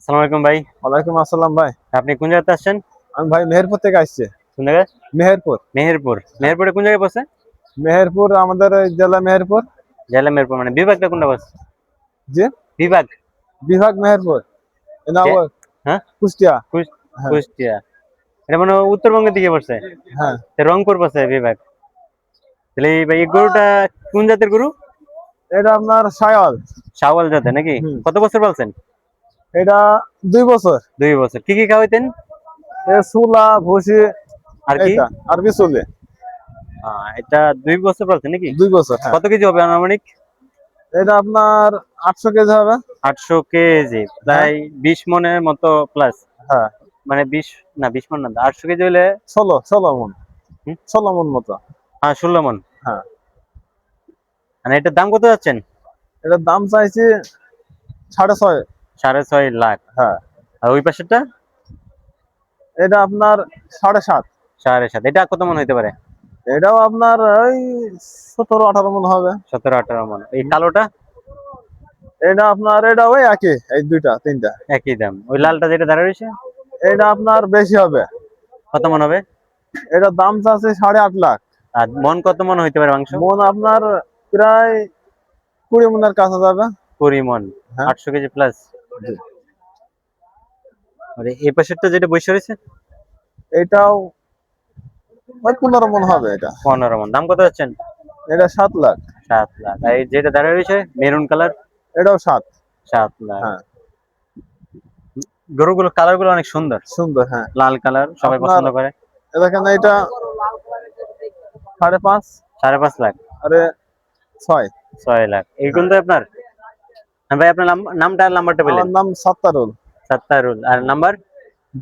আসসালামু আলাইকুম ভাই। ওয়ালাইকুম আসসালাম ভাই। আপনি কোন জায়গাতে আসছেন? আমি ভাই মেহেরপুর থেকে আসছি। কোন জায়গায়? মেহেরপুর। মেহেরপুর। হ্যাঁ। মেহেরপুরে কোন জায়গায় পড়ছে? মেহেরপুর আমাদের ওই জেলা মেহেরপুর। জেলা মেহেরপুর মানে বিভাগটা কোনটা পড়ছে? জি, বিভাগ? বিভাগ মেহেরপুর। না জে ও হ্যাঁ? কুষ্টিয়া। কুস হ্যাঁ, কুষ্টিয়া। এটা মানে উত্তরবঙ্গের দিকে পড়ছে। হ্যাঁ। তো রংপুর পড়ছে বিভাগ। তাহলে এই ভাই এই গরুটা কোন জাতের গরু? এটা আপনার শায়াল। শাওয়াল জাতের নাকি? হুম। কত বছর পালছেন? এটা 2 বছর। 2 বছর। কি কি খাওয়াইতেন? এ সুলা, ভুসি আর কি? এইটা আর বিচুলি। এটা 2 বছর পালছেন নাকি? 2 বছর, হ্যাঁ। কত কেজি হবে আনুমানিক? এটা আপনার 800 কেজি হবে। 800 কেজি। হ্যাঁ, প্রায় 20 মনের মতো প্লাস। হ্যাঁ। মানে 20 না 20 মন না 800 কেজি হলে 16 মণ। হুম, 16 মণ মতো। হ্যাঁ 16 মন। হ্যাঁ। মানে এটার দাম কত যাচ্ছেন? এটার দাম চাইছি 6.5। 6.5 লাখ। হ্যাঁ। আর ওই পাশেরটা? এটা আপনার 7.5। 7.5। এটা কত মন হইতে পারে? এটাও আপনার ওই 17-18 মণ হবে। 17-18 মন। এই কালোটা? এটা আপনার এটা ওই একই, এই দুইটা তিনটা। একই দাম। ওই লালটা যেটা দাঁড়া রয়েছে? এটা আপনার বেশি হবে। কত মন হবে? এটার দাম চাচ্ছে 8.5 লাখ। আর মন কত মন হইতে পারে মাংস? মন আপনার প্রায় 20 মনের কাছে যাবে। 20 মন। হ্যাঁ, 800 কেজি প্লাস। জি। আর এই পাশেরটা যেটা বসে রয়েছে? এটাও ওই 15 মন হবে এটা। 15 মন। দাম কত যাচ্ছেন? এটা 7 লাখ। 7 লাখ। আর এই যেটা দাঁড়া রয়েছে মেরুন কালার? এটাও 7। 7 লাখ। হ্যাঁ, গরুগুলো কালার গুলো অনেক সুন্দর। সুন্দর, হ্যাঁ। লাল কালার সবাই আপনার পছন্দ করে। দেখেন এটা 5.5। 5.5 লাখ। আরে 6। 6 লাখ। এইগুলো হ্যাঁ। তো আপনার? হ্যাঁ ভাই আপনার নামটা আর নাম্বারটা আমার বললেন। নাম সাত্তারুল। সাত্তারুল। আর নাম্বার?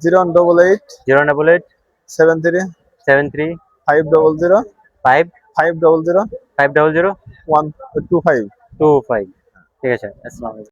0188 088 73 73 500 5 500 500 125। 25। ঠিক আছে। আসসালামু আলাইকুম।